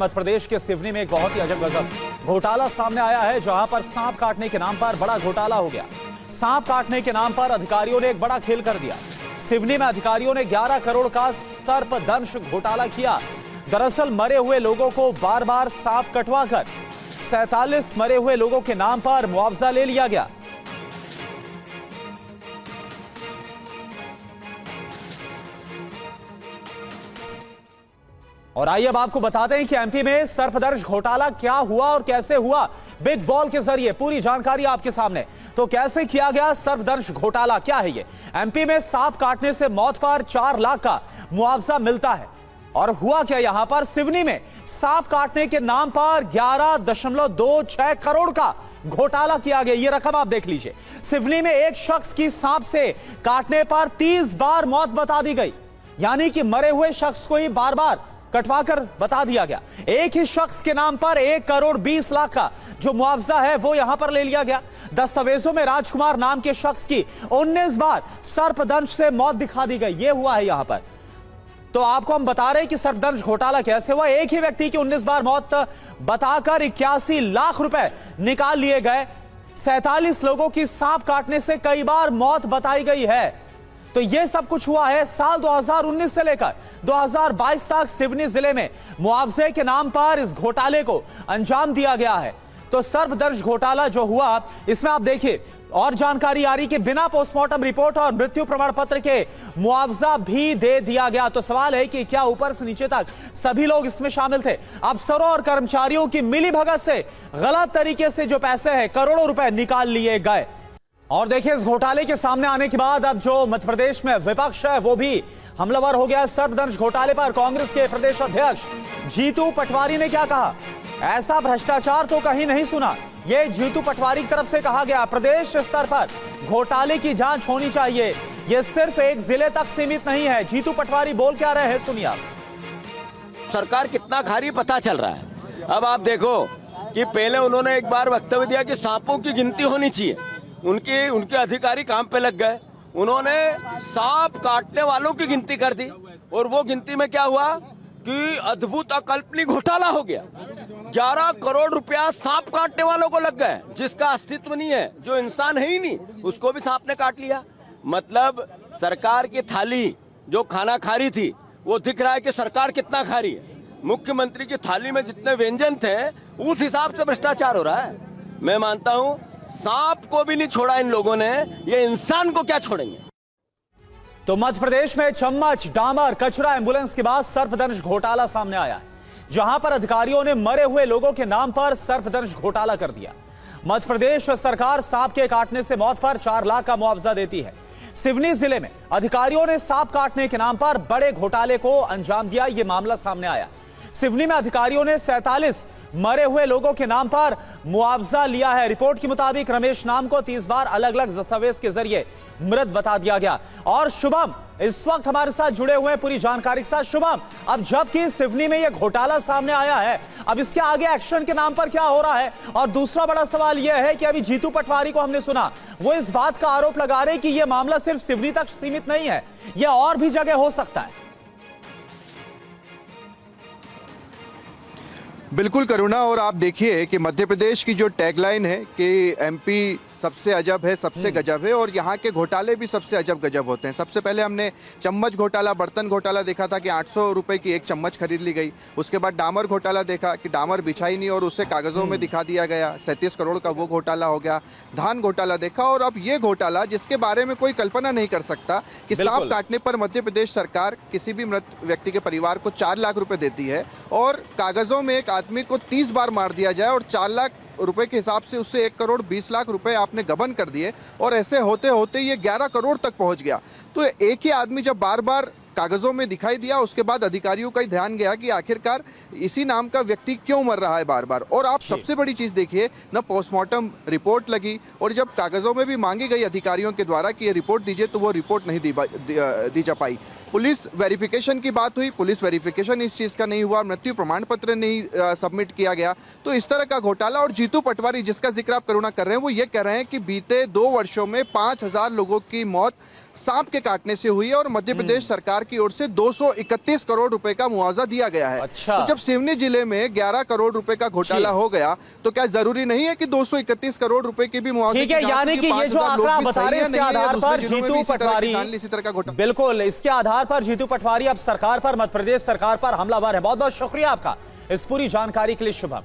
मध्य प्रदेश के सिवनी में एक बहुत ही अजब गजब घोटाला सामने आया है, जहां पर सांप काटने के नाम पर बड़ा घोटाला हो गया। सांप काटने के नाम पर अधिकारियों ने एक बड़ा खेल कर दिया। सिवनी में अधिकारियों ने 11 करोड़ का सर्पदंश घोटाला किया। दरअसल मरे हुए लोगों को बार बार सांप कटवाकर 47 मरे हुए लोगों के नाम पर मुआवजा ले लिया गया। और आइए अब आपको बताते हैं कि एमपी में सर्पदंश घोटाला क्या हुआ और कैसे हुआ। बिग वॉल के जरिए पूरी जानकारी आपके सामने। तो कैसे किया गया सर्पदंश घोटाला, क्या है ये? एमपी में सांप काटने से मौत पर 4 लाख का मुआवजा मिलता है। और हुआ क्या यहां पर? सिवनी में सांप काटने के नाम पर 11.26 करोड़ का घोटाला किया गया। ये रकम आप देख लीजिए। सिवनी में एक शख्स की सांप से काटने पर 30 बार मौत बता दी गई, यानी कि मरे हुए शख्स को ही बार बार कटवाकर बता दिया गया। एक ही शख्स के नाम पर 1 करोड़ 20 लाख का जो मुआवजा है वो यहां पर ले लिया गया। दस्तावेजों में राजकुमार नाम के शख्स की 19 बार सर्पदंश से मौत दिखा दी गई। ये हुआ है यहां पर। तो आपको हम बता रहे हैं कि सर्पदंश घोटाला कैसे हुआ। एक ही व्यक्ति की 19 बार मौत बताकर 81 लाख रुपए निकाल लिए गए। 47 लोगों की सांप काटने से कई बार मौत बताई गई है। तो यह सब कुछ हुआ है साल 2019 से लेकर 2022 तक। सिवनी जिले में मुआवजे के नाम पर इस घोटाले को अंजाम दिया गया है। तो सर्पदंश घोटाला जो हुआ, इसमें आप देखिए और जानकारी आ रही कि बिना पोस्टमार्टम रिपोर्ट और मृत्यु प्रमाण पत्र के मुआवजा भी दे दिया गया। तो सवाल है कि क्या ऊपर से नीचे तक सभी लोग इसमें शामिल थे? अफसरों और कर्मचारियों की मिलीभगत से गलत तरीके से जो पैसे हैं, करोड़ों रुपए निकाल लिए गए। और देखिए, इस घोटाले के सामने आने के बाद अब जो मध्य प्रदेश में विपक्ष है वो भी हमलावर हो गया। सर्पदंश घोटाले पर कांग्रेस के प्रदेश अध्यक्ष जीतू पटवारी ने क्या कहा? ऐसा भ्रष्टाचार तो कहीं नहीं सुना। ये जीतू पटवारी की तरफ से कहा गया। प्रदेश स्तर पर घोटाले की जांच होनी चाहिए, ये सिर्फ एक जिले तक सीमित नहीं है। जीतू पटवारी बोल क्या रहे हैं, सुनिए आप। सरकार कितना खा रही पता चल रहा है। अब आप देखो कि पहले उन्होंने एक बार वक्तव्य दिया कि सांपों की गिनती होनी चाहिए। उनके अधिकारी काम पे लग गए, उन्होंने सांप काटने वालों की गिनती कर दी। और वो गिनती में क्या हुआ कि अद्भुत अकल्पनीय घोटाला हो गया। 11 करोड़ रुपया सांप काटने वालों को लग गए, जिसका अस्तित्व नहीं है, जो इंसान है ही नहीं, उसको भी सांप ने काट लिया। मतलब सरकार की थाली जो खाना खा रही थी, वो दिख रहा है कि सरकार कितना खा रही है। मुख्यमंत्री की थाली में जितने व्यंजन थे, उस हिसाब से भ्रष्टाचार हो रहा है। मैं मानता हूँ सांप को भी नहीं छोड़ा इन लोगों ने, ये इंसान को क्या छोड़ेंगे। तो मध्य प्रदेश में चम्मच, डामर, कचरा, एम्बुलेंस के बाद सर्पदंश घोटाला सामने आया है, जहां पर अधिकारियों ने मरे हुए लोगों के नाम पर सर्पदंश घोटाला कर दिया। मध्य प्रदेश सरकार सांप के काटने से मौत पर 4 लाख का मुआवजा देती है। सिवनी जिले में अधिकारियों ने सांप काटने के नाम पर बड़े घोटाले को अंजाम दिया। यह मामला सामने आया। सिवनी में अधिकारियों ने 47 मरे हुए लोगों के नाम पर मुआवजा लिया है। रिपोर्ट के मुताबिक रमेश नाम को 30 बार अलग अलग दस्तावेज के जरिए मृत बता दिया गया। और शुभम इस वक्त हमारे साथ जुड़े हुए हैं पूरी जानकारी के साथ। शुभम, अब जबकि सिवनी में यह घोटाला सामने आया है, अब इसके आगे एक्शन के नाम पर क्या हो रहा है? और दूसरा बड़ा सवाल यह है कि अभी जीतू पटवारी को हमने सुना, वो इस बात का आरोप लगा रहे कि यह मामला सिर्फ सिवनी तक सीमित नहीं है, यह और भी जगह हो सकता है। बिल्कुल करुणा, और आप देखिए कि मध्य प्रदेश की जो टैगलाइन है कि एमपी सबसे अजब है, सबसे गजब है, और यहाँ के घोटाले भी सबसे अजब गजब होते हैं। सबसे पहले हमने चम्मच घोटाला, बर्तन घोटाला देखा था कि 800 रुपए की एक चम्मच खरीद ली गई। उसके बाद डामर घोटाला देखा कि डामर बिछाई नहीं और उसे कागजों में दिखा दिया गया, 37 करोड़ का वो घोटाला हो गया। धान घोटाला देखा, और अब ये घोटाला जिसके बारे में कोई कल्पना नहीं कर सकता कि सांप काटने पर मध्य प्रदेश सरकार किसी भी मृत व्यक्ति के परिवार को 4 लाख रुपए देती है, और कागजों में एक आदमी को 30 बार मार दिया जाए और 4 लाख रुपए के हिसाब से उससे 1 करोड़ 20 लाख रुपए आपने गबन कर दिए। और ऐसे होते होते ये 11 करोड़ तक पहुंच गया। तो एक ही आदमी जब बार बार कागजों में दिखाई दिया, उसके बाद अधिकारियों का ही ध्यान गया कि आखिरकार इसी नाम का व्यक्ति क्यों मर रहा है बार बार। और आप सबसे बड़ी चीज देखिए, न पोस्टमार्टम रिपोर्ट लगी, और जब कागजों में भी मांगी गई अधिकारियों के द्वारा कि ये रिपोर्ट दीजिए, तो वो रिपोर्ट नहीं दी जा पाई। पुलिस वेरिफिकेशन की बात हुई, पुलिस वेरिफिकेशन इस चीज का नहीं हुआ, मृत्यु प्रमाण पत्र नहीं सबमिट किया गया। तो इस तरह का घोटाला। और जीतू पटवारी जिसका जिक्र आप करुणा कर रहे हैं, वो ये कह रहे हैं कि बीते 2 वर्षों में 5000 लोगों की मौत सांप के काटने से हुई है और मध्य प्रदेश सरकार की ओर से 231 करोड़ रुपए का मुआवजा दिया गया है। अच्छा। तो जब सिवनी जिले में 11 करोड़ रुपए का घोटाला हो गया तो क्या जरूरी नहीं है कि 231 करोड़ रुपए की भी मुआवजा? ठीक है, यानी कि ये जो आंकड़ा बता रहे हैं इसके आधार पर जीतू पटवारी, इसी तरह का घोटाला, बिल्कुल इसके आधार पर जीतू पटवारी अब सरकार पर, मध्य प्रदेश सरकार पर हमलावर है। बहुत बहुत शुक्रिया आपका इस पूरी जानकारी के लिए। शुभम।